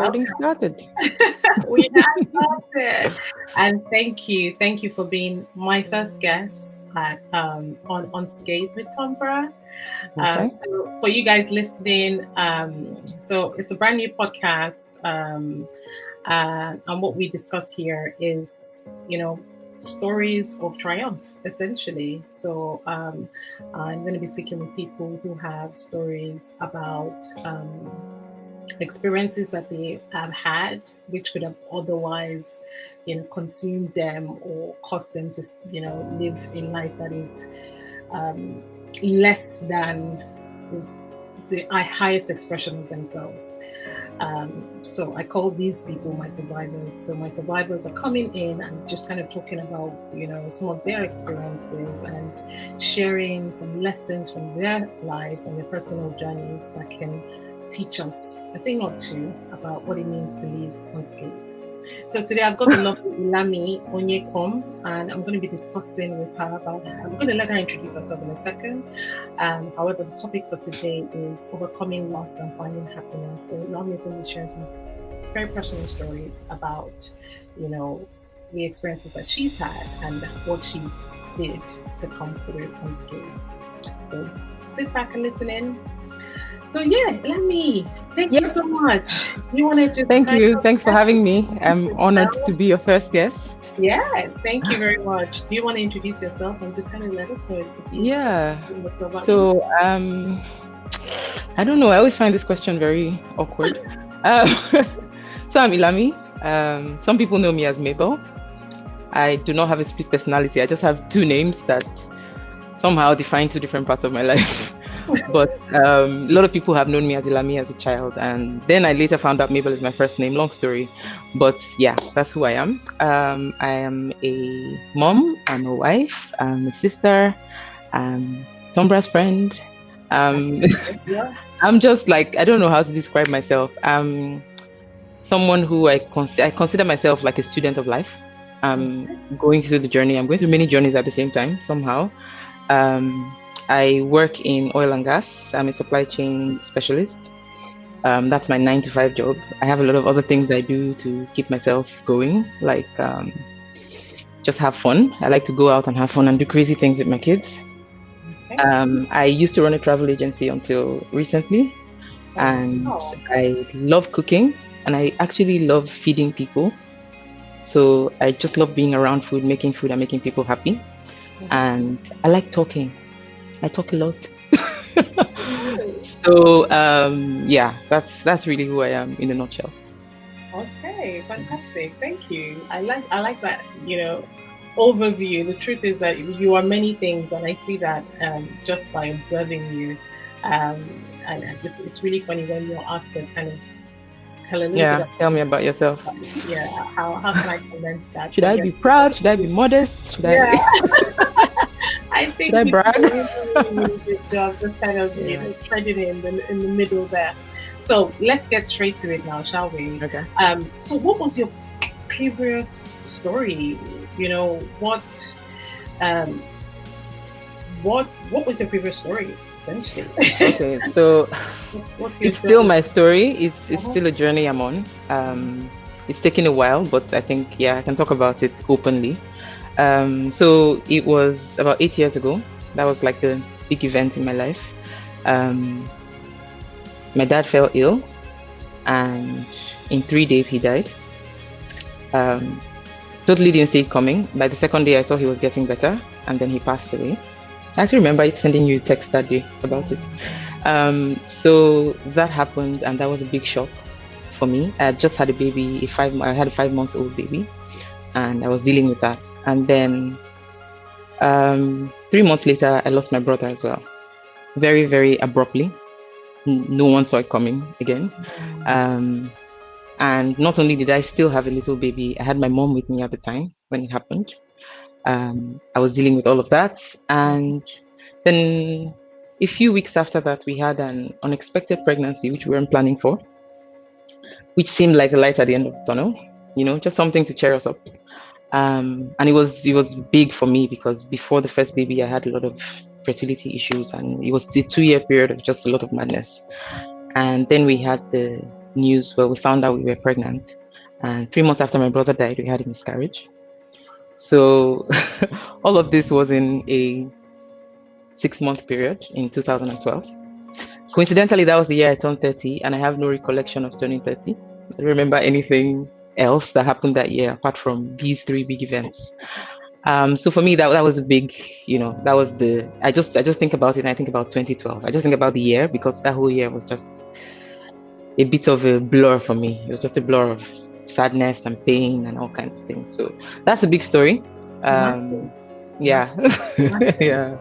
recording started. We have started. And thank you for being my first guest on Unscathed with Tonbra. Okay. So for you guys listening, so it's a brand new podcast, and what we discuss here is, stories of triumph, essentially. So I'm going to be speaking with people who have stories about experiences that they have had, which could have otherwise, consumed them or caused them to, live a life that is less than the highest expression of themselves. So I call these people my survivors. So my survivors are coming in and just kind of talking about, some of their experiences and sharing some lessons from their lives and their personal journeys that can teach us a thing or two about what it means to live unscathed. So today I've got the lovely Ilami Onyekwum, and I'm going to be discussing with her about her. I'm going to let her introduce herself in a second. However, the topic for today is overcoming loss and finding happiness. So Ilami is going to be sharing some very personal stories about, the experiences that she's had and what she did to come through unscathed. So sit back and listen in. So Ilami, thank you so much. You want to just thank you. Thanks for having me. I'm honored to be your first guest. Yeah, thank you very much. Do you want to introduce yourself and just kind of let us know? So I don't know. I always find this question very awkward. So I'm Ilami. Some people know me as Mabel. I do not have a split personality. I just have two names that somehow define two different parts of my life. But a lot of people have known me as Ilami as a child, and then I later found out Mabel is my first name. Long story, but yeah, that's who I am. I am a mom, I'm a wife, I'm a sister, I'm Tonbra's friend. I'm just like, I don't know how to describe myself. I'm someone who I consider myself like a student of life. I'm going through the journey. I'm going through many journeys at the same time somehow. I work in oil and gas. I'm a supply chain specialist. That's my 9-to-5 job. I have a lot of other things I do to keep myself going, like just have fun. I like to go out and have fun and do crazy things with my kids. I used to run a travel agency until recently, and I love cooking, and I actually love feeding people. So I just love being around food, making food and making people happy. And I like talking. I talk a lot. So that's really who I am in a nutshell. Okay, fantastic. Thank you. I like that, overview. The truth is that you are many things, and I see that just by observing you. And it's really funny when you're asked to kind of tell a little bit. Tell me about yourself. Yeah, how can I condense that? Should I be proud? Should I be modest? I think you did a really good job, just kind of treading in the middle there. So let's get straight to it now, shall we? Okay. So what was your previous story? What was your previous story essentially? Okay, so it's still my story. It's still a journey I'm on. It's taken a while, but I think I can talk about it openly. So it was about 8 years ago. That was like the big event in my life. My dad fell ill, and in 3 days he died. Totally didn't see it coming. By the second day, I thought he was getting better, and then he passed away. I actually remember sending you a text that day about it. So that happened, and that was a big shock for me. I had just had a baby. I had a 5-month-old baby, and I was dealing with that. And then 3 months later, I lost my brother as well. Very, very abruptly. No one saw it coming again. And not only did I still have a little baby, I had my mom with me at the time when it happened. I was dealing with all of that. And then a few weeks after that, we had an unexpected pregnancy, which we weren't planning for, which seemed like a light at the end of the tunnel, just something to cheer us up. And it was big for me because before the first baby, I had a lot of fertility issues, and it was the 2-year period of just a lot of madness. And then we had the news, well, we found out we were pregnant. And 3 months after my brother died, we had a miscarriage. So all of this was in a 6-month period in 2012. Coincidentally, that was the year I turned 30, and I have no recollection of turning 30. I don't remember anything else that happened that year apart from these 3 big events. So for me, that was a big, that was I just think about it and I think about 2012. I just think about the year because that whole year was just a bit of a blur for me. It was just a blur of sadness and pain and all kinds of things. So that's a big story. Yeah. Yeah.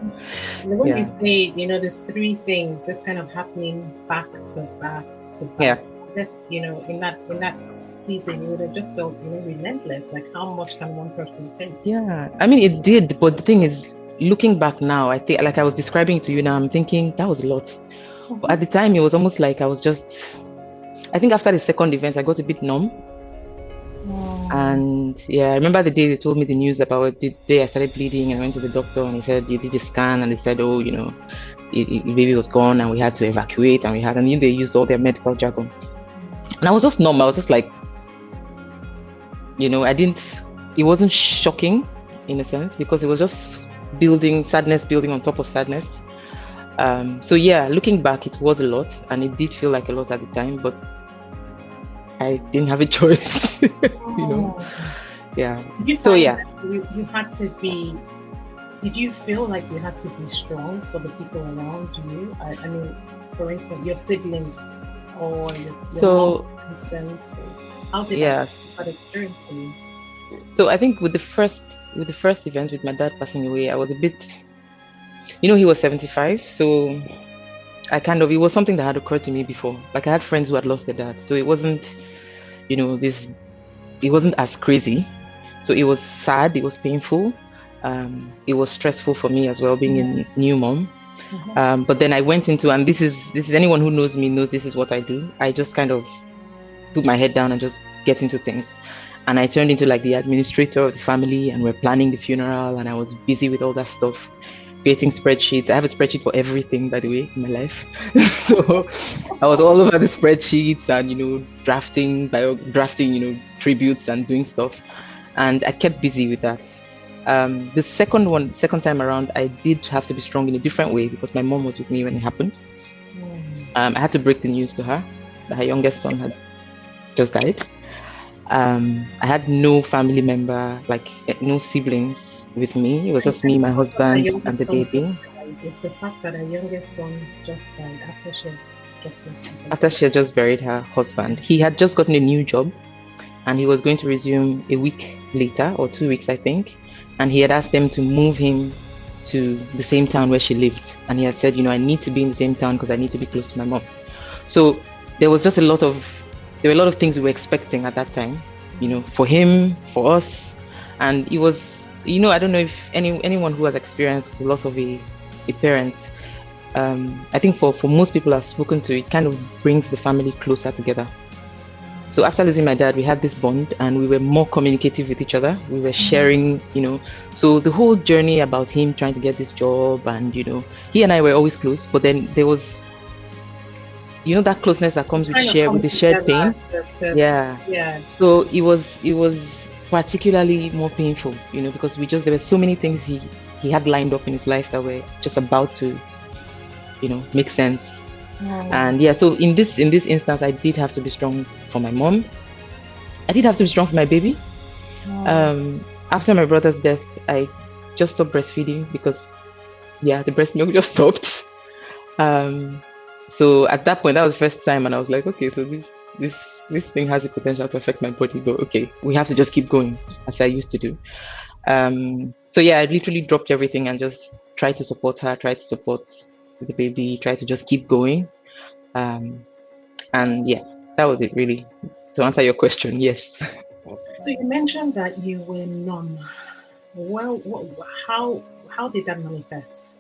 When Yeah. you say, the 3 things just kind of happening back to back to back. Yeah. That, in that season, you would have just felt, relentless. Like, how much can one person take? Yeah. I mean, it did, but the thing is, looking back now, I think, like I was describing to you now, I'm thinking that was a lot. But at the time, it was almost like I think after the second event, I got a bit numb. And yeah, I remember the day they told me the news about it, the day I started bleeding, and I went to the doctor and he said, you did a scan, and they said, oh, the baby was gone and we had to evacuate, and they used all their medical jargon. And I was just numb. I was just like, it wasn't shocking in a sense because it was just sadness building on top of sadness. So yeah, looking back, it was a lot and it did feel like a lot at the time, but I didn't have a choice, Yeah. Did you find that you had to be, did you feel like you had to be strong for the people around you? I mean, for instance, your siblings or your mom, for instance, how did that experience for you? So I think with the first event with my dad passing away, I was a bit, he was 75, so it was something that had occurred to me before. Like I had friends who had lost their dad, so it wasn't, it wasn't as crazy. So it was sad, it was painful, it was stressful for me as well, being a new mom. But then I went into, and this is anyone who knows me knows this is what I do. I just kind of put my head down and just get into things. And I turned into like the administrator of the family, and we're planning the funeral, and I was busy with all that stuff, creating spreadsheets. I have a spreadsheet for everything, by the way, in my life. So I was all over the spreadsheets and, drafting, tributes and doing stuff. And I kept busy with that. The second time around, I did have to be strong in a different way because my mom was with me when it happened. I had to break the news to her that her youngest son had just died. I had no family member, like no siblings with me. It was just me, my husband, and the baby. It's the fact that her youngest son just died after she had just buried her husband. He had just gotten a new job, and he was going to resume a week later, or 2 weeks, I think. And he had asked them to move him to the same town where she lived. And he had said, I need to be in the same town because I need to be close to my mom. So there was just a lot of things we were expecting at that time, for him, for us. And it was, I don't know if anyone who has experienced the loss of a parent, I think for most people I've spoken to, it kind of brings the family closer together. So after losing my dad, we had this bond and we were more communicative with each other. We were sharing, so the whole journey about him trying to get this job, and, he and I were always close, but then there was, that closeness that comes with the shared pain. Yeah. So it was particularly more painful, because there were so many things he had lined up in his life that were just about to, make sense. And yeah, so in this instance, I did have to be strong for my mom. I did have to be strong for my baby. After my brother's death, I just stopped breastfeeding because, the breast milk just stopped. So at that point, that was the first time, and I was like, okay, so this thing has the potential to affect my body, but okay, we have to just keep going as I used to do. So yeah, I literally dropped everything and just tried to support her, tried to support the baby, tried to just keep going. And yeah, that was it really. To answer your question, yes. So you mentioned that you were numb. Well, how did that manifest?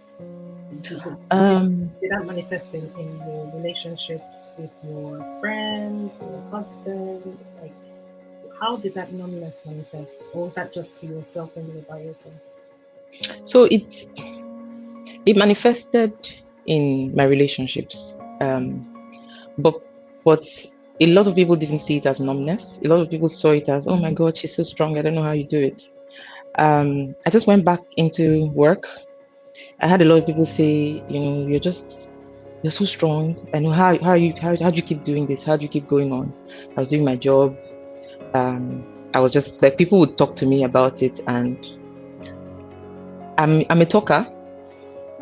Did that manifest in your relationships with your friends, your husband? Like, how did that numbness manifest? Or was that just to yourself when you were by yourself? So it manifested in my relationships. But a lot of people didn't see it as numbness. A lot of people saw it as, oh my God, she's so strong. I don't know how you do it. I just went back into work. I had a lot of people say, you're so strong. I know how do you keep doing this? How do you keep going on? I was doing my job. I was just like, people would talk to me about it, and I'm a talker,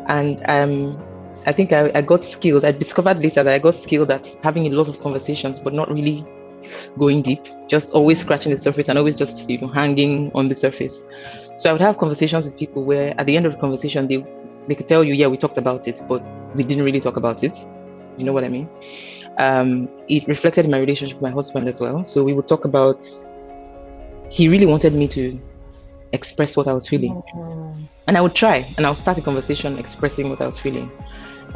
and I think I got skilled. I discovered later that I got skilled at having a lot of conversations, but not really going deep, just always scratching the surface and always just hanging on the surface. So I would have conversations with people where at the end of the conversation they could tell you, yeah, we talked about it, but we didn't really talk about it. You know what I mean? It reflected in my relationship with my husband as well. So we would talk about, he really wanted me to express what I was feeling. And I would try, and I'll start a conversation expressing what I was feeling.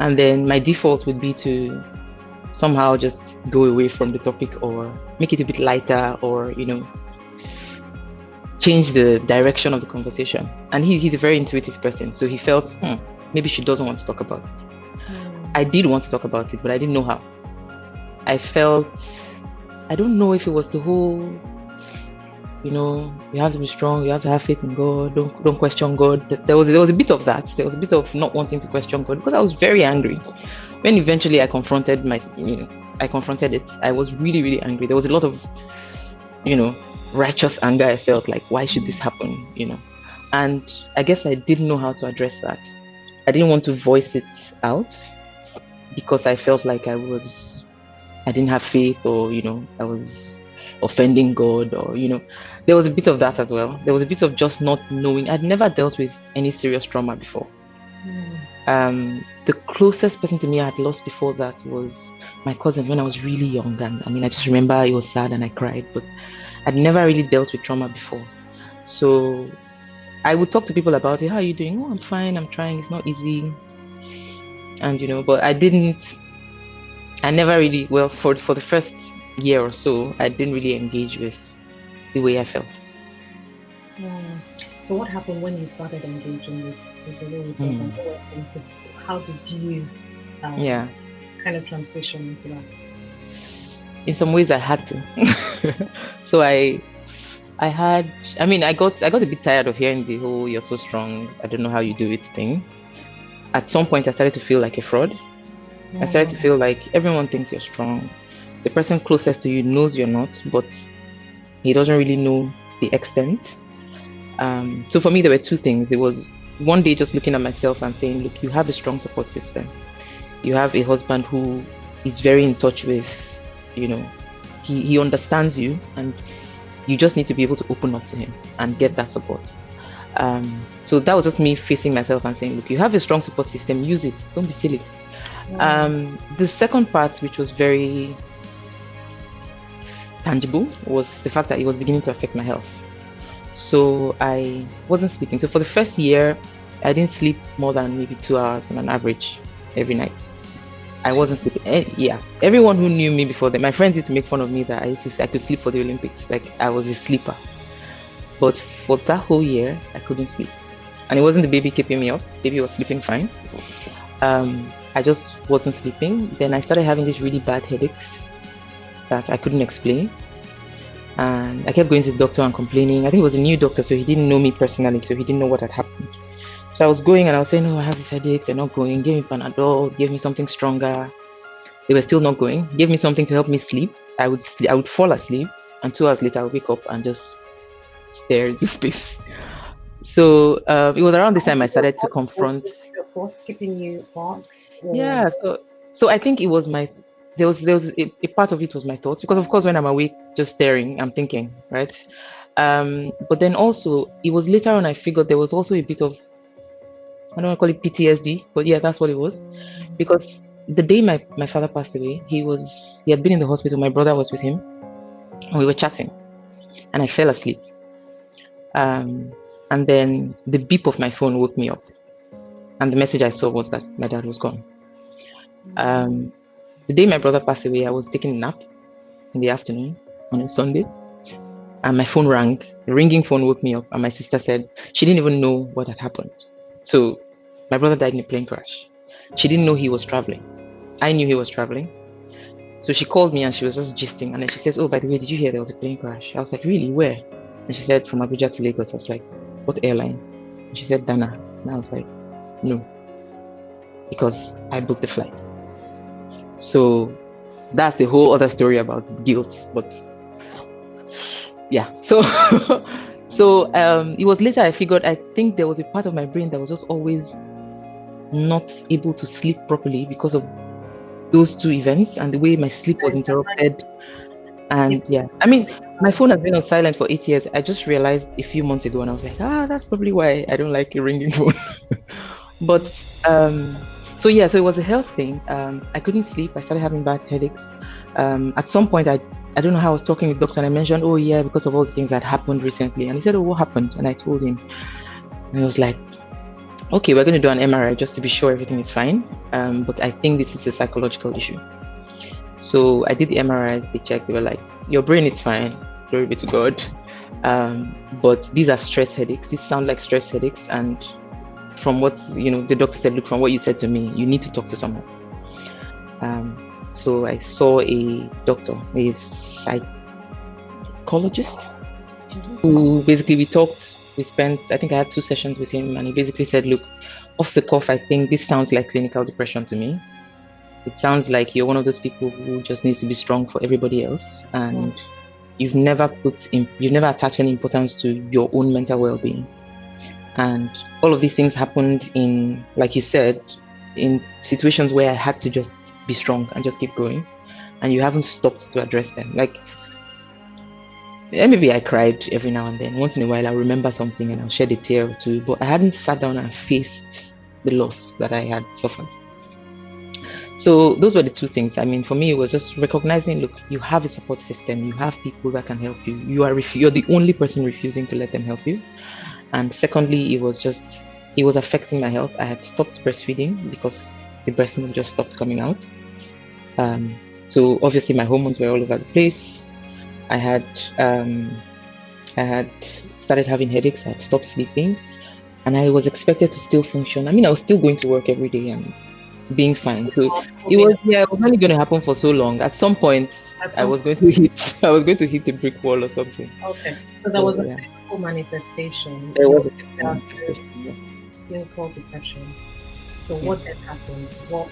And then my default would be to somehow just go away from the topic or make it a bit lighter, or, change the direction of the conversation. And he's a very intuitive person. So he felt, maybe she doesn't want to talk about it. I did want to talk about it, but I didn't know how. I felt, I don't know if it was the whole, you have to be strong, you have to have faith in God, don't question God. There was a bit of that. There was a bit of not wanting to question God, because I was very angry. When eventually I confronted it, I was really, really angry. There was a lot of, righteous anger. I felt like, why should this happen? And I guess I didn't know how to address that. I didn't want to voice it out because I felt like I didn't have faith, or, I was offending God, or, there was a bit of that as well. There was a bit of just not knowing. I'd never dealt with any serious trauma before. The closest person to me I had lost before that was my cousin when I was really young. And I just remember it was sad and I cried, but I'd never really dealt with trauma before. So I would talk to people about it. How are you doing? Oh, I'm fine. I'm trying. It's not easy. And, but I never really, well, for the first year or so, I didn't really engage with the way I felt. So what happened when you started engaging with the way you felt? How did you kind of transition into that? In some ways I had to. So I got a bit tired of hearing the whole "you're so strong, I don't know how you do it" thing. At some point I started to feel like a fraud. I started to feel like everyone thinks you're strong. The person closest to you knows you're not, but he doesn't really know the extent. So for me, there were two things. It was one day just looking at myself and saying, look, you have a strong support system. You have a husband who is very in touch with, he understands you, and you just need to be able to open up to him and get that support. So that was just me facing myself and saying, look, you have a strong support system, use it. Don't be silly. The second part, which was very tangible, was the fact that it was beginning to affect my health. So I wasn't sleeping. So for the first year, I didn't sleep more than maybe 2 hours on an average every night. I wasn't sleeping. Yeah, everyone who knew me before that, my friends used to make fun of me that I could sleep for the Olympics. Like, I was a sleeper. But for that whole year, I couldn't sleep. And it wasn't the baby keeping me up. Baby was sleeping fine. I just wasn't sleeping. Then I started having these really bad headaches that I couldn't explain. And I kept going to the doctor and complaining. I think it was a new doctor, so he didn't know me personally, so he didn't know what had happened. So I was going and I was saying, oh, I have these headaches, they're not going. Give me Panadol, give me something stronger. They were still not going. Give me something to help me sleep. I would fall asleep, and 2 hours later I would wake up and just stare into space. So it was around this time I started to confront. What's keeping you on? Yeah, so I think it was there was a part of it was my thoughts, because of course when I'm awake just staring, I'm thinking, right? But then also it was later on I figured there was also a bit of, I don't want to call it PTSD, but yeah, that's what it was. Because the day my father passed away, he had been in the hospital, my brother was with him, and we were chatting, and I fell asleep. And then the beep of my phone woke me up, and the message I saw was that my dad was gone. The day my brother passed away, I was taking a nap in the afternoon on a Sunday, and my phone rang. The ringing phone woke me up, and my sister said she didn't even know what had happened. So my brother died in a plane crash. She didn't know he was traveling. I knew he was traveling. So she called me and she was just gisting. And then she says, oh, by the way, did you hear there was a plane crash? I was like, really? Where? And she said, from Abuja to Lagos. I was like, what airline? And she said, Dana. And I was like, no, because I booked the flight. So that's the whole other story about guilt. But yeah, so it was later I figured, I think there was a part of my brain that was just always not able to sleep properly because of those two events and the way my sleep was interrupted. And yeah, I mean, my phone has been on silent for 8 years. I just realized a few months ago, and I was like, that's probably why I don't like a ringing phone. But so yeah, so it was a health thing. I couldn't sleep. I started having bad headaches. At some point, I don't know how I was talking with the doctor, and I mentioned, oh yeah, because of all the things that happened recently. And he said, oh, what happened? And I told him, and he was like, okay, we're going to do an MRI just to be sure everything is fine. But I think this is a psychological issue. So I did the MRIs, they checked, they were like, your brain is fine, glory be to God. But these are stress headaches. These sound like stress headaches. And from what, the doctor said, look, from what you said to me, you need to talk to someone. So I saw a doctor, a psychologist, who basically we talked. We spent, I think I had 2 sessions with him, and he basically said, look, off the cuff, I think this sounds like clinical depression to me. It sounds like you're one of those people who just needs to be strong for everybody else, and you've never attached any importance to your own mental well-being. And all of these things happened in, like you said, in situations where I had to just be strong and just keep going, and you haven't stopped to address them. Like, maybe I cried every now and then. Once in a while, I'll remember something and I'll shed a tear or two, but I hadn't sat down and faced the loss that I had suffered. So those were the 2 things. I mean, for me, it was just recognizing, look, you have a support system, you have people that can help you. You're the only person refusing to let them help you. And secondly, it was affecting my health. I had stopped breastfeeding because the breast milk just stopped coming out. So obviously my hormones were all over the place. I had started having headaches. I had stopped sleeping, and I was expected to still function. I mean, I was still going to work every day and being fine. So it was only going to happen for so long. At some point, I was going to hit the brick wall or something. Okay, so there was a physical manifestation. There was a physical manifestation. Yes. Clinical depression. So what then happened? What?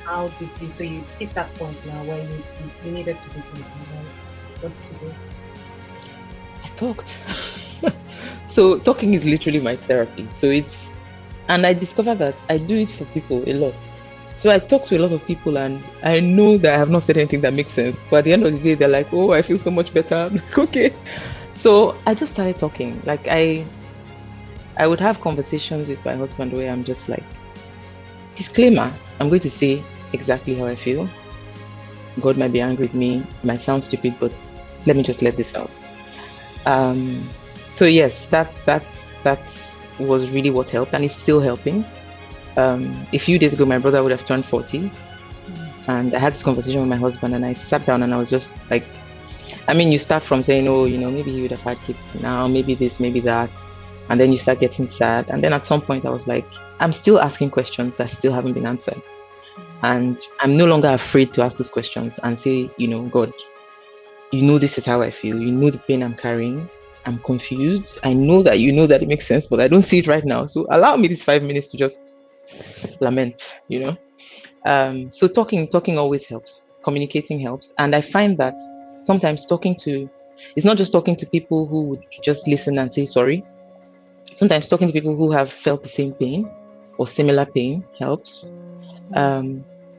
How did you? So you hit that point now where you needed to do something. What did you do? I talked. So talking is literally my therapy. And I discovered that I do it for people a lot. So I talk to a lot of people, and I know that I have not said anything that makes sense. But at the end of the day, they're like, oh, I feel so much better. I'm like, okay. So I just started talking. Like I would have conversations with my husband where I'm just like, disclaimer, I'm going to say exactly how I feel. God might be angry with me, it might sound stupid, but let me just let this out. So yes, that was really what helped, and it's still helping. A few days ago, my brother would have turned 40, and I had this conversation with my husband, and I sat down and I was just like, I mean, you start from saying, oh, maybe he would have had kids now, maybe this, maybe that, and then you start getting sad. And then at some point I was like, I'm still asking questions that still haven't been answered, and I'm no longer afraid to ask those questions and say, God, this is how I feel, the pain I'm carrying, I'm confused, I know that that it makes sense, but I don't see it right now, so allow me these 5 minutes to just lament. So talking always helps, communicating helps. And I find that sometimes it's not just talking to people who would just listen and say sorry. Sometimes talking to people who have felt the same pain or similar pain helps.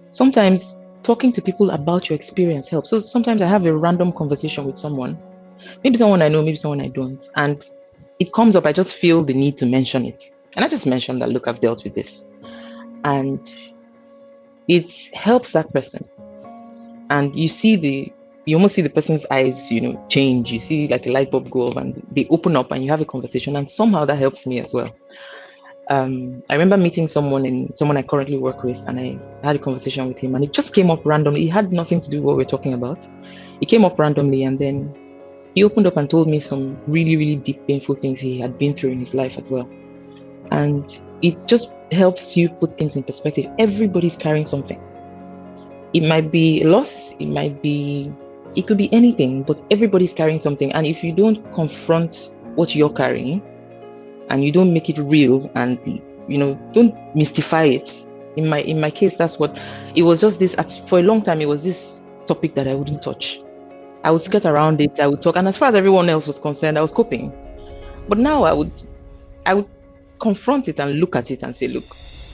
Sometimes talking to people about your experience helps. So sometimes I have a random conversation with someone, maybe someone I know, maybe someone I don't, and it comes up, I just feel the need to mention it. And I just mention that, look, I've dealt with this. And it helps that person. And you almost see the person's eyes, change. You see like a light bulb go off and they open up and you have a conversation, and somehow that helps me as well. I remember meeting someone I currently work with, and I had a conversation with him, and it just came up randomly. It had nothing to do with what we're talking about. It came up randomly, and then he opened up and told me some really, really deep, painful things he had been through in his life as well. And it just helps you put things in perspective. Everybody's carrying something. It might be loss, it could be anything, but everybody's carrying something. And if you don't confront what you're carrying and you don't make it real and don't mystify it. In my case, that's what it was. Just this for a long time, it was this topic that I wouldn't touch. I would skirt around it, I would talk, and as far as everyone else was concerned, I was coping. But now I would confront it and look at it and say, look,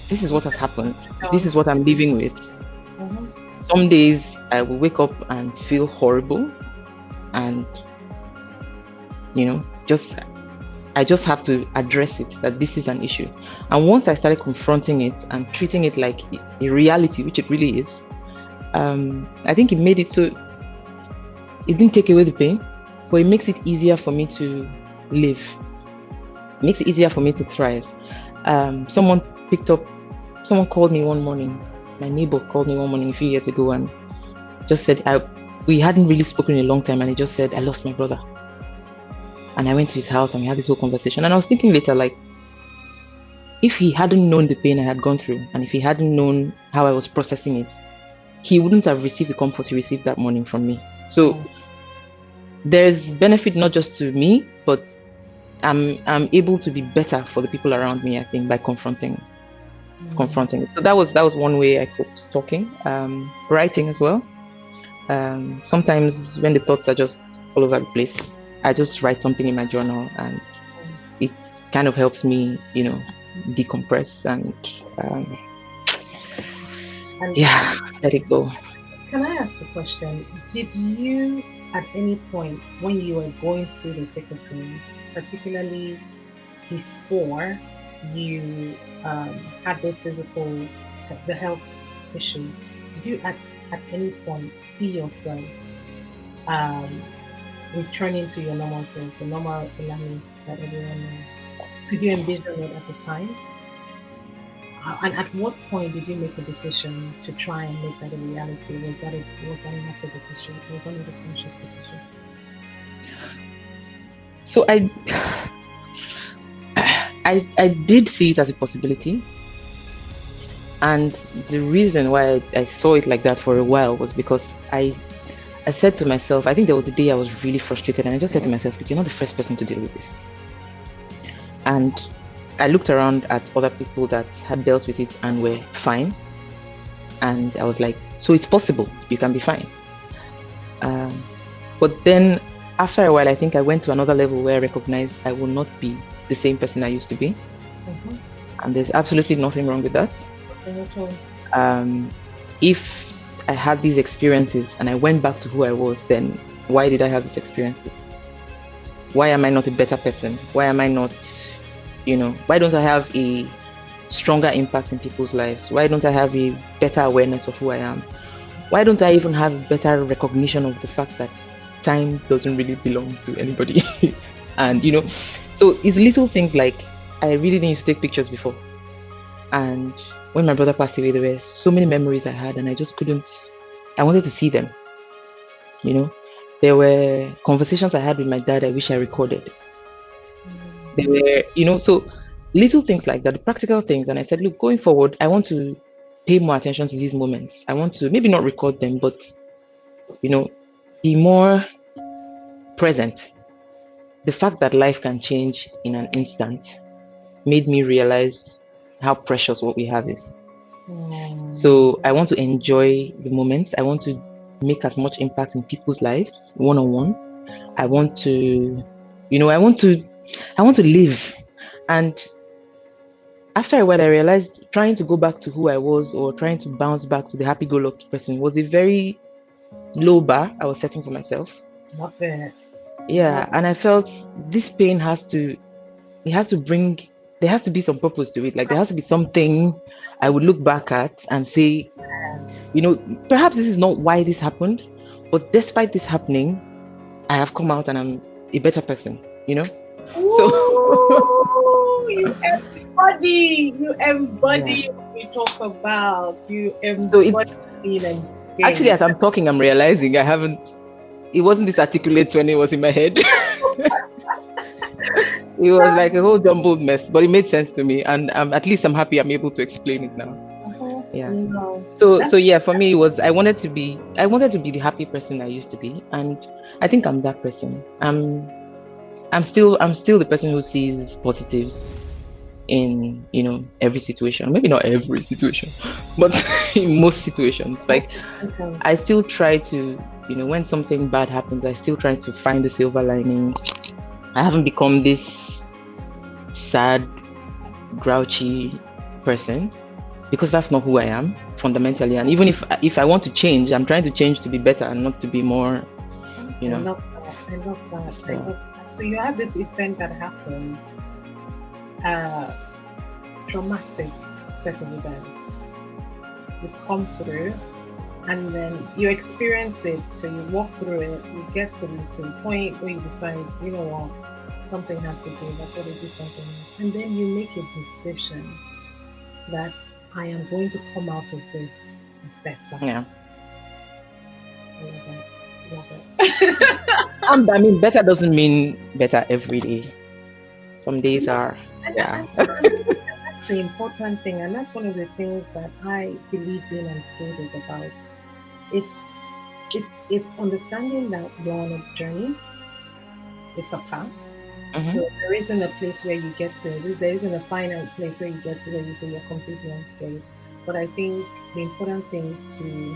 this is what has happened. This is what I'm living with. Some days I will wake up and feel horrible, and I just have to address it, that this is an issue. And once I started confronting it and treating it like a reality, which it really is, I think it made it so it didn't take away the pain, but it makes it easier for me to live. It makes it easier for me to thrive. Someone called me one morning. My neighbor called me one morning a few years ago and just said, we hadn't really spoken in a long time, and he just said, I lost my brother. And I went to his house and we had this whole conversation. And I was thinking later, like, if he hadn't known the pain I had gone through, and if he hadn't known how I was processing it, he wouldn't have received the comfort he received that morning from me. So there's benefit not just to me, but I'm able to be better for the people around me, I think, by confronting it. So that was one way I coped, talking. Writing as well. Sometimes when the thoughts are just all over the place, I just write something in my journal, and it kind of helps me, decompress and let it go. Can I ask a question? Did you, at any point when you were going through the thick of things, particularly before you had those the health issues, did you at any point see yourself returning to your normal self, the normal Ilami that everyone knows? Could you envision it at the time? And at what point did you make a decision to try and make that a reality? Was that not a decision? Was that not a conscious decision? So I did see it as a possibility. And the reason why I saw it like that for a while was because I said to myself, I think there was a day I was really frustrated, and I just said to myself, look, you're not the first person to deal with this. And I looked around at other people that had dealt with it and were fine. And I was like, so it's possible, you can be fine. But then after a while, I think I went to another level where I recognized I will not be the same person I used to be. And there's absolutely nothing wrong with that. If I had these experiences and I went back to who I was, then why did I have these experiences? Why am I not a better person? Why am I not, why don't I have a stronger impact in people's lives? Why don't I have a better awareness of who I am? Why don't I even have a better recognition of the fact that time doesn't really belong to anybody? And, so it's little things like, I really didn't used to take pictures before. And when my brother passed away, there were so many memories I had, and I wanted to see them. There were conversations I had with my dad I wish I recorded. There were, so little things like that, the practical things. And I said, look, going forward, I want to pay more attention to these moments. I want to maybe not record them, but, be more present. The fact that life can change in an instant made me realize how precious what we have is. So I want to enjoy the moments. I want to make as much impact in people's lives one-on-one. I want to live. And after a while, I realized trying to go back to who I was or trying to bounce back to the happy-go-lucky person was a very low bar I was setting for myself. Not bad. Yeah, and I felt this pain there has to be some purpose to it. Like there has to be something I would look back at and say, perhaps this is not why this happened, but despite this happening, I have come out and I'm a better person, So you embody what we talk about. You embody actually, as I'm talking, I'm realizing it wasn't this articulate when it was in my head. It was like a whole jumbled mess, but it made sense to me, and at least I'm happy I'm able to explain it now. Yeah. No. So yeah, for me it was I wanted to be the happy person I used to be, and I think I'm that person. I'm still the person who sees positives in every situation. Maybe not every situation, but in most situations. Like I still try to, when something bad happens, I still try to find the silver lining. I haven't become this sad, grouchy person, because that's not who I am fundamentally. And even if I want to change, I'm trying to change to be better and not to be more, I love that. So you have this event that happened, traumatic set of events. You come through, and then you experience it. So you walk through it, you get through to a point where you decide, you know what, something has to give. I've got to do something else. And then you make a decision that I am going to come out of this better. Yeah. I love it. I mean, better doesn't mean better every day. Some days are, yeah. That's the important thing, and that's one of the things that I believe being unscathed is about. It's understanding that you're on a journey. It's a path. Mhm. So there isn't a place where you get to. There isn't a finite place where you get to where you say you're completely unscathed. But I think the important thing to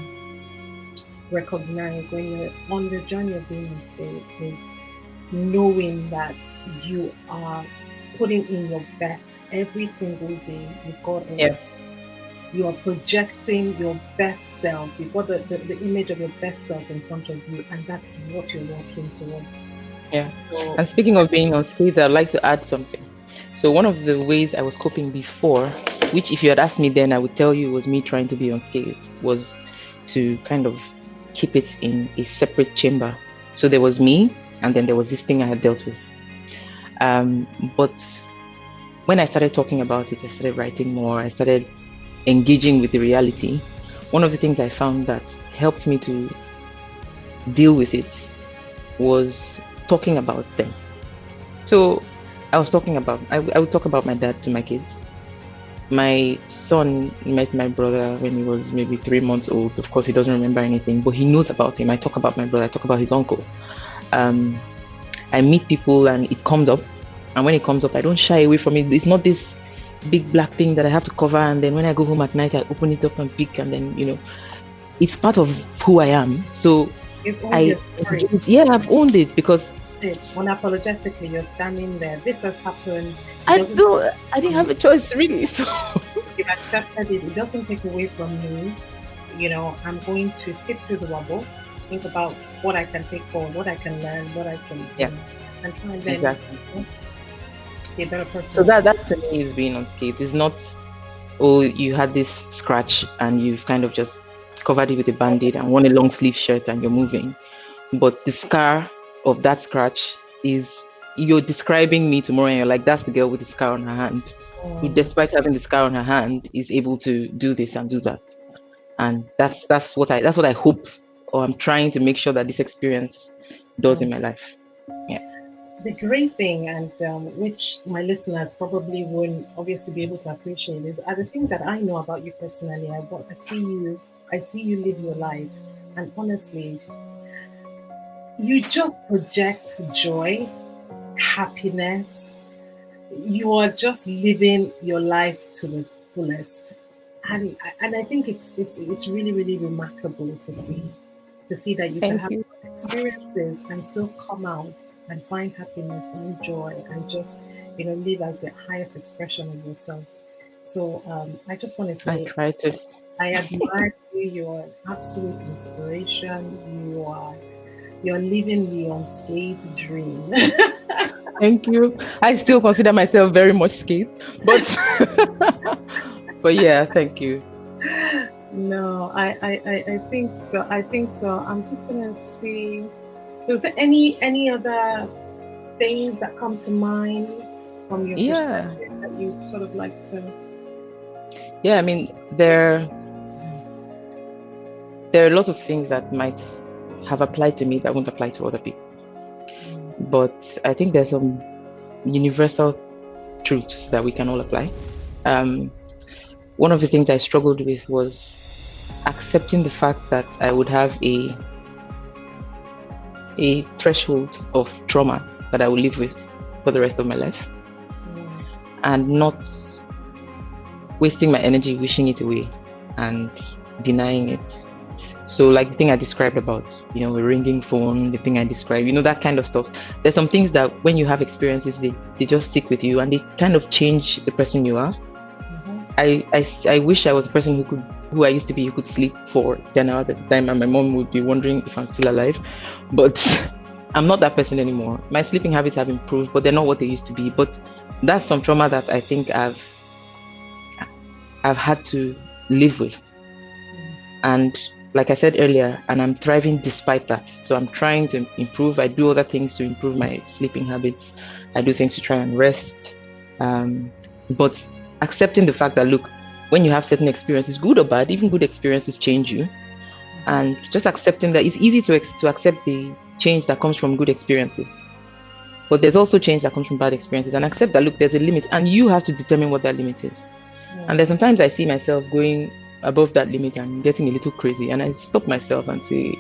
recognize when you're on the journey of being unscathed is knowing that you are putting in your best every single day. You've got you are projecting your best self. You've got the image of your best self in front of you, and that's what you're working towards. Yeah. So, and speaking of being unscathed, I'd like to add something. So one of the ways I was coping before, which if you had asked me then, I would tell you was me trying to be unscathed, was to kind of keep it in a separate chamber. So there was me, and then there was this thing I had dealt with. But when I started talking about it, I started writing more, I started engaging with the reality. One of the things I found that helped me to deal with it was talking about them. So I would talk about my dad to my kids. My son met my brother when he was maybe 3 months old. Of course, he doesn't remember anything, but he knows about him. I talk about my brother, I talk about his uncle. I meet people and it comes up. And when it comes up, I don't shy away from it. It's not this big black thing that I have to cover. And then when I go home at night, I open it up and pick. And then, it's part of who I am. So I've owned it because unapologetically you're standing there. This has happened. I didn't have a choice really. So you've accepted it. It doesn't take away from me. I'm going to sift through the rubble, think about what I can take forward, what I can learn, what I can do, and try and then be a better person. So that to me is being unscathed. It's not, oh, you had this scratch and you've kind of just covered it with a band-aid and worn a long sleeve shirt and you're moving. But the scar of that scratch is, you're describing me tomorrow and you're like, that's the girl with the scar on her hand, who despite having the scar on her hand is able to do this and do that. And that's what I hope, or I'm trying to make sure that this experience does in my life. Yeah. The great thing, and which my listeners probably won't obviously be able to appreciate, are the things that I know about you personally. I see you live your life, and honestly, you just project joy, happiness. You are just living your life to the fullest, and I think it's really, really remarkable to see that you can have experiences and still come out and find happiness, find joy, and just live as the highest expression of yourself. So I just want to say, I admire you. You're an absolute inspiration. You're living the unscathed dream. Thank you. I still consider myself very much scathed, but yeah, thank you. No, I think so. I'm just gonna see. So, is there any other things that come to mind from your perspective that you sort of like to? Yeah, I mean, there are a lot of things that might have applied to me that won't apply to other people. But I think there's some universal truths that we can all apply. one of the things I struggled with was accepting the fact that I would have a threshold of trauma that I will live with for the rest of my life, and not wasting my energy wishing it away and denying it. So like the thing I described about, a ringing phone, the thing I described, that kind of stuff. There's some things that when you have experiences, they just stick with you and they kind of change the person you are. I wish I was a person who I used to be, who could sleep for 10 hours at a time, and my mom would be wondering if I'm still alive. But I'm not that person anymore. My sleeping habits have improved, but they're not what they used to be. But that's some trauma that I think I've had to live with. And like I said earlier, and I'm thriving despite that. So I'm trying to improve. I do other things to improve my sleeping habits. I do things to try and rest. But accepting the fact that, look, when you have certain experiences, good or bad, even good experiences change you. And just accepting that it's easy to accept the change that comes from good experiences. But there's also change that comes from bad experiences, and accept that, look, there's a limit and you have to determine what that limit is. And there's sometimes I see myself going above that limit and getting a little crazy, and I stop myself and say,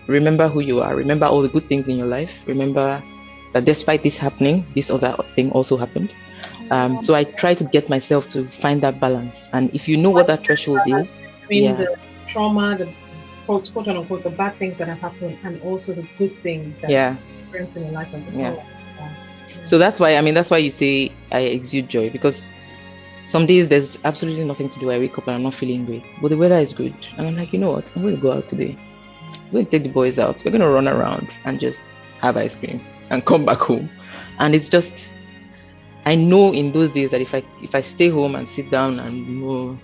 remember who you are, remember all the good things in your life, remember that despite this happening, this other thing also happened. So I try to get myself to find that balance. And if you know what that threshold is, between the trauma, the quote unquote, the bad things that have happened, and also the good things that are experiencing in life as a whole. So that's why you say I exude joy, because some days there's absolutely nothing to do. I wake up and I'm not feeling great, but the weather is good, and I'm like, you know what? I'm going to go out today. I'm going to take the boys out. We're going to run around and just have ice cream and come back home. And it's just, I know in those days that if I stay home and sit down and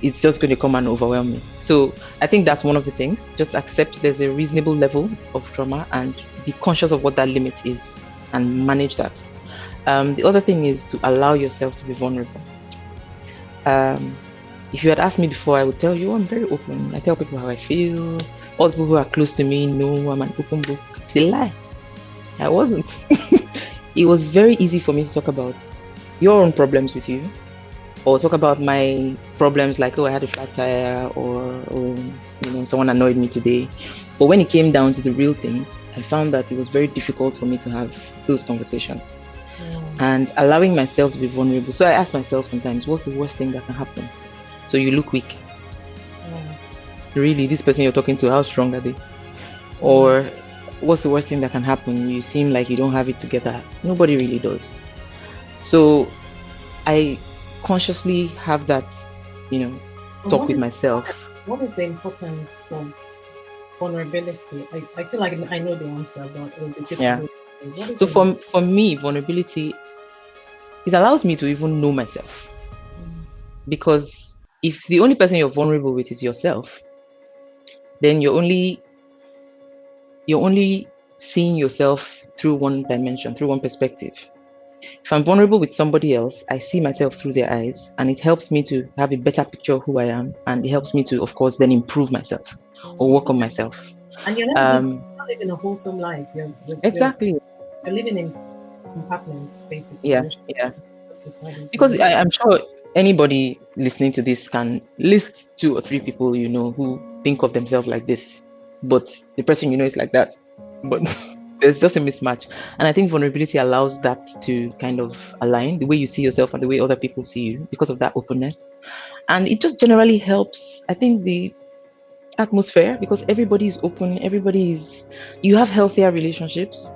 it's just going to come and overwhelm me. So I think that's one of the things. Just accept there's a reasonable level of trauma and be conscious of what that limit is and manage that. The other thing is to allow yourself to be vulnerable. If you had asked me before, I would tell you I'm very open. I tell people how I feel. All the people who are close to me know I'm an open book. It's a lie. I wasn't. It was very easy for me to talk about your own problems with you, or talk about my problems like, I had a flat tire, or someone annoyed me today. But when it came down to the real things, I found that it was very difficult for me to have those conversations. And allowing myself to be vulnerable. So I ask myself sometimes, what's the worst thing that can happen? So you look weak. Really, this person you're talking to, how strong are they? Or what's the worst thing that can happen? You seem like you don't have it together. Nobody really does. So I consciously have that, talk with myself. What is the importance of vulnerability? I feel like I know the answer, but it would be good to know. So for me, vulnerability, it allows me to even know myself. Because if the only person you're vulnerable with is yourself, then you're only seeing yourself through one dimension, through one perspective. If I'm vulnerable with somebody else, I see myself through their eyes, and it helps me to have a better picture of who I am, and it helps me to, of course, then improve myself or work on myself. And you're not living a wholesome life. You're living in compartments, basically. Yeah. Because I'm sure anybody listening to this can list 2 or 3 people who think of themselves like this, but the person is like that. But there's just a mismatch. And I think vulnerability allows that to kind of align the way you see yourself and the way other people see you, because of that openness. And it just generally helps, I think, the atmosphere, because everybody is open, you have healthier relationships.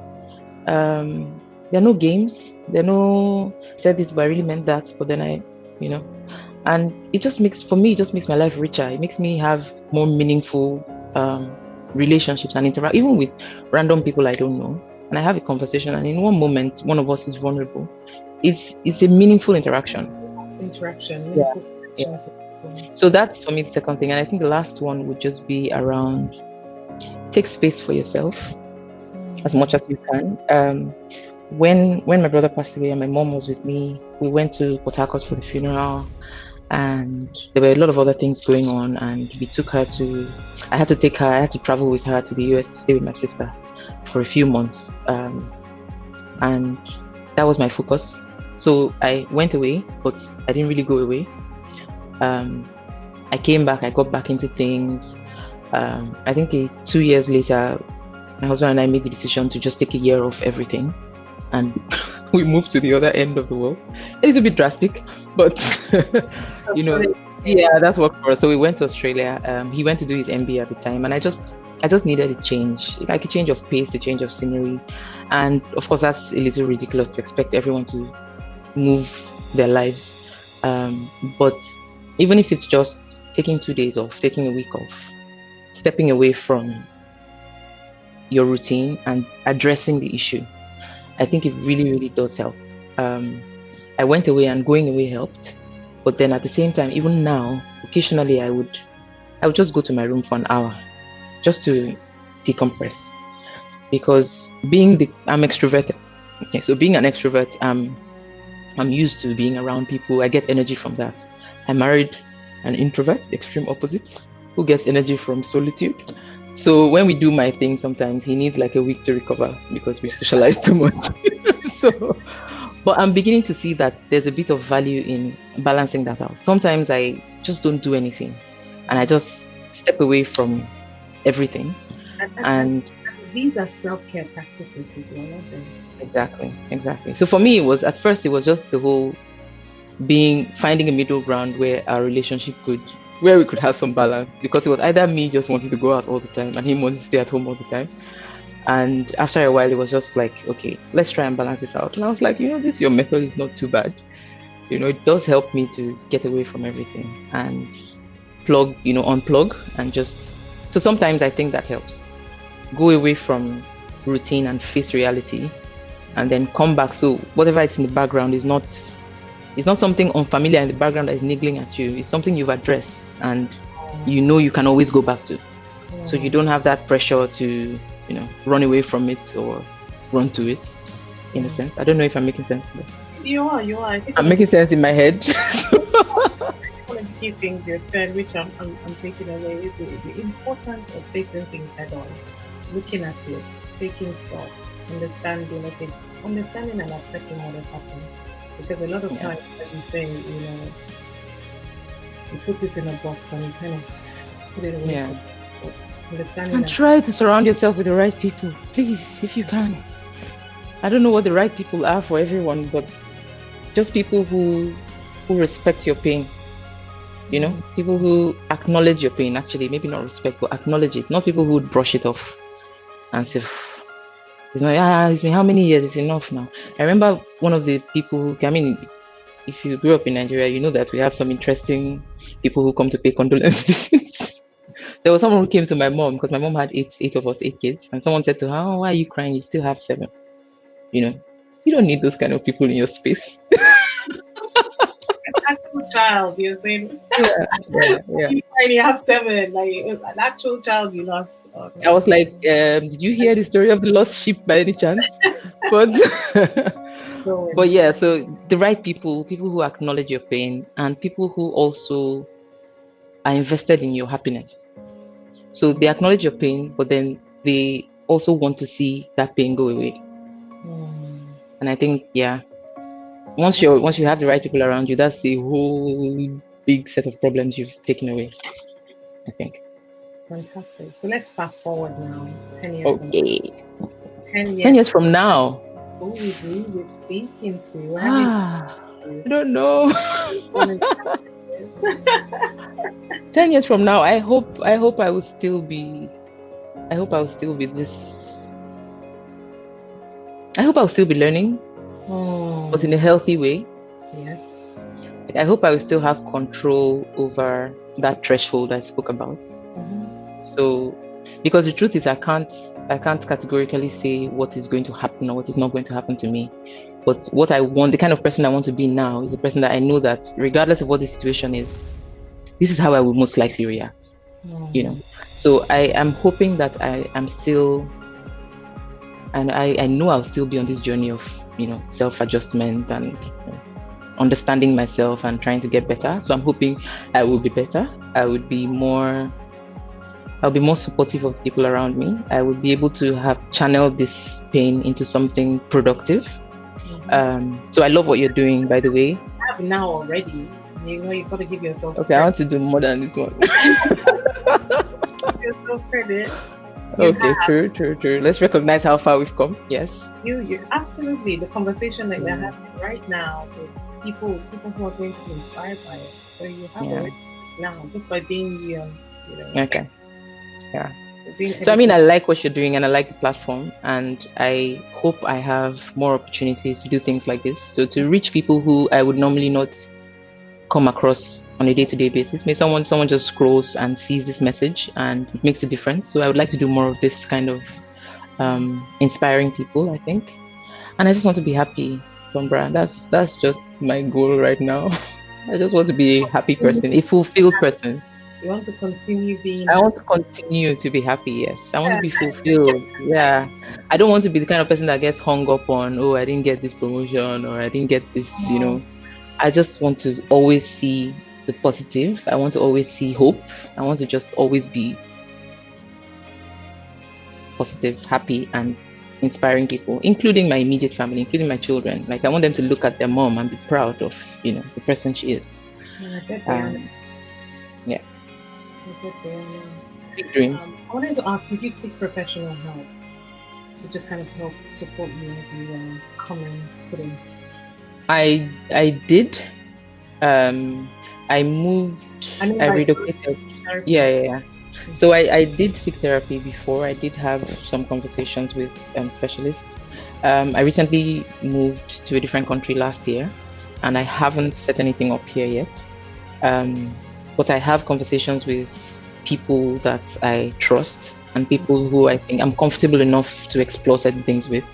There are no games, I said this but I really meant that, but then and it just makes my life richer. It makes me have more meaningful relationships and interact even with random people I don't know, and I have a conversation, and in one moment one of us is vulnerable. It's a meaningful interaction. Yeah. So that's for me the second thing. And I think the last one would just be around take space for yourself as much as you can. When my brother passed away and my mom was with me, we went to Port Harcourt for the funeral, and there were a lot of other things going on, and we took her I had to travel with her to the US to stay with my sister for a few months, and that was my focus. So I went away, but I didn't really go away. I came back, I got back into things. I think 2 years later, my husband and I made the decision to just take a year off everything, and we moved to the other end of the world. A little bit drastic, but yeah, that's what for us. So we went to Australia. He went to do his MBA at the time, and I just needed a change, like a change of pace, a change of scenery. And of course, that's a little ridiculous to expect everyone to move their lives. But even if it's just taking 2 days off, taking a week off, stepping away from your routine and addressing the issue, I think it really, really does help. I went away, and going away helped. But then at the same time, even now, occasionally I would just go to my room for an hour just to decompress. Because I'm extroverted. Okay, so being an extrovert, I'm used to being around people. I get energy from that. I married an introvert, extreme opposite, who gets energy from solitude. So when we do my thing, sometimes he needs like a week to recover because we socialize too much. But I'm beginning to see that there's a bit of value in balancing that out. Sometimes I just don't do anything, and I just step away from everything. And these are self-care practices as well, aren't they? Exactly. So for me, at first it was just the whole finding a middle ground where our relationship where we could have some balance, because it was either me just wanting to go out all the time and him wanting to stay at home all the time. And after a while, it was just like, okay, let's try and balance this out. And I was like, your method is not too bad. It does help me to get away from everything and unplug and just. So sometimes I think that helps. Go away from routine and face reality, and then come back. So whatever is in the background is not something unfamiliar in the background that is niggling at you. It's something you've addressed, and you can always go back to. Yeah. So you don't have that pressure to run away from it or run to it, in a sense. I don't know if I'm making sense. But you are. I think I'm making sense in my head. One of the key things you've said, which I'm taking away, is the importance of facing things head on, looking at it, taking stock, understanding and accepting what has happened. Because a lot of times, as you say, you put it in a box and you kind of put it away. Yeah. Understanding and try to surround yourself with the right people, please, if you can. I don't know what the right people are for everyone, but just people who respect your pain. People who acknowledge your pain. Actually, maybe not respect, but acknowledge it. Not people who would brush it off and say, it's been how many years? It's enough now. I remember one of the people if you grew up in Nigeria, you know that we have some interesting people who come to pay condolence visits. There was someone who came to my mom, because my mom had eight of us, 8 kids, and someone said to her, "Oh, why are you crying? You still have 7." You don't need those kind of people in your space. An actual child, you're saying? Yeah. You already have 7, like an actual child you lost. Oh, I was like, did you hear the story of the lost sheep by any chance? But yeah, so the right people who acknowledge your pain, and people who also are invested in your happiness. So they acknowledge your pain, but then they also want to see that pain go away. And I think, once you have the right people around you, that's the whole big set of problems you've taken away, I think. Fantastic. So let's fast forward now. 10 years. Okay. 10 years from now. Who would we be speaking to? I don't know. 10 years from now, I hope I will still be this. I hope I'll still be learning, but in a healthy way. Yes. I hope I will still have control over that threshold I spoke about. So, because the truth is, I can't categorically say what is going to happen or what is not going to happen to me. But what I want, the kind of person I want to be now, is a person that I know that regardless of what the situation is, this is how I will most likely react. So I am hoping that I am still, and I know I'll still be on this journey of self-adjustment and understanding myself and trying to get better. So I'm hoping I will be better. I'll be more supportive of the people around me. I will be able to have channeled this pain into something productive. So I love what you're doing, by the way. I have now already, You know, you've got to give yourself Okay, I want to do more than this one. Give yourself credit. Okay, true. Let's recognize how far we've come. Yes. You absolutely, the conversation that we're having right now with people who are going to be inspired by it. So you have already now just by being you know. Okay. Yeah. So I mean, I like what you're doing and I like the platform, and I hope I have more opportunities to do things like this. So to reach people who I would normally not come across on a day-to-day basis. Maybe someone just scrolls and sees this message and it makes a difference. So I would like to do more of this kind of inspiring people, I think. And I just want to be happy, Tonbra. That's just my goal right now. I just want to be a happy person, a fulfilled person. You want to continue being I want to continue to be happy, yes. I want to be fulfilled. Yeah. I don't want to be the kind of person that gets hung up on, oh, I didn't get this promotion or I didn't get this, I just want to always see the positive. I want to always see hope. I want to just always be positive, happy, and inspiring people, including my immediate family, including my children. Like I want them to look at their mom and be proud of, the person she is. Yeah. Big dreams. I wanted to ask, did you seek professional help to just kind of help support you as you were coming through? I did. I moved. I relocated. Yeah. So I did seek therapy before. I did have some conversations with specialists. I recently moved to a different country last year, and I haven't set anything up here yet. But I have conversations with people that I trust and people who I think I'm comfortable enough to explore certain things with.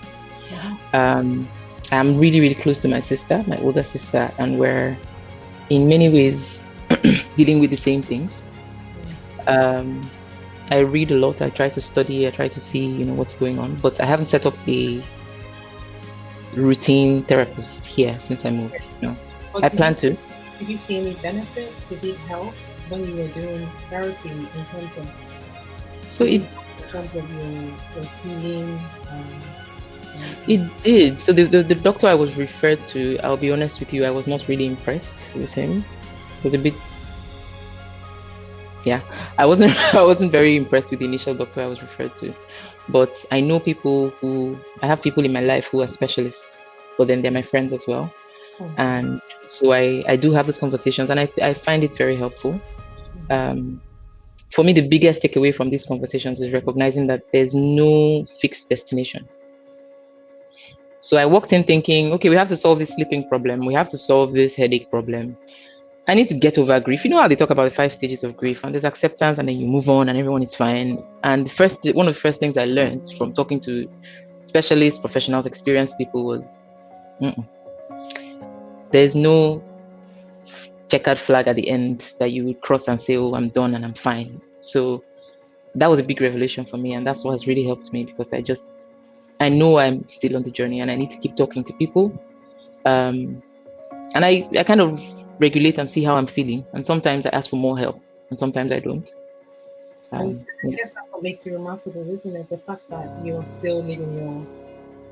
I'm really, really close to my sister, my older sister, and we're in many ways dealing with the same things. I read a lot. I try to study. I try to see, what's going on. But I haven't set up a routine therapist here since I moved. I plan to. Did you see any benefit? Did it help when you were doing therapy in terms of? In terms of your feeling. It did. So the doctor I was referred to, I'll be honest with you, I was not really impressed with him. It was a bit. Yeah, I wasn't very impressed with the initial doctor I was referred to, but I know I have people in my life who are specialists, but then they're my friends as well. And so I do have those conversations, and I find it very helpful. For me, the biggest takeaway from these conversations is recognizing that there's no fixed destination. So I walked in thinking, okay, we have to solve this sleeping problem. We have to solve this headache problem. I need to get over grief. You know how they talk about the 5 stages of grief, and there's acceptance, and then you move on and everyone is fine. And one of the first things I learned from talking to specialists, professionals, experienced people was, there's no checkered flag at the end that you would cross and say, oh, I'm done and I'm fine. So that was a big revelation for me, and that's what has really helped me, because I know I'm still on the journey and I need to keep talking to people. And I kind of regulate and see how I'm feeling. And sometimes I ask for more help and sometimes I don't. I guess that's what makes you remarkable, isn't it? The fact that you're still living your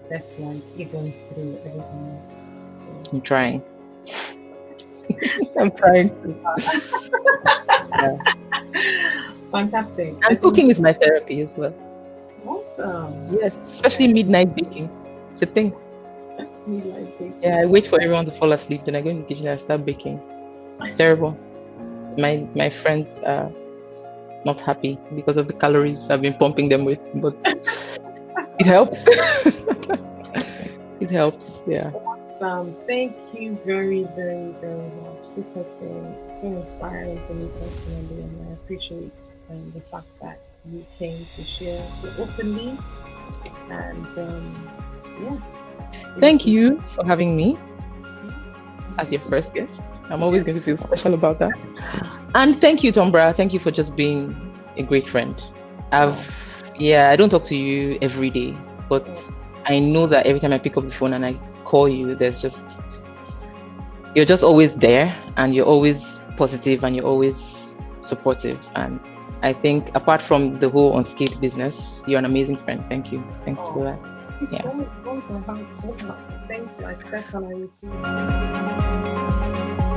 best life even through everything else. So. I'm trying. I'm trying to. Yeah. Fantastic. And cooking is my therapy as well. Awesome. Yes, especially midnight baking. It's a thing. Midnight baking. Yeah, I wait for everyone to fall asleep, then I go into the kitchen and I start baking. It's terrible. My friends are not happy because of the calories I've been pumping them with, but it helps. It helps, yeah. Awesome. Thank you very, very, very much. This has been so inspiring for me personally, and I appreciate the fact that you came to share so openly. And yeah. Thank you for having me as your first guest. I'm always going to feel special about that. And thank you, Tonbra. Thank you for just being a great friend. I don't talk to you every day, but I know that every time I pick up the phone and I call you, you're just always there, and you're always positive, and you're always supportive. And I think apart from the whole Unscathed business, you're an amazing friend. Thank you. Thanks for that. Thank you so much. So much. Thank you. I accept and I receive.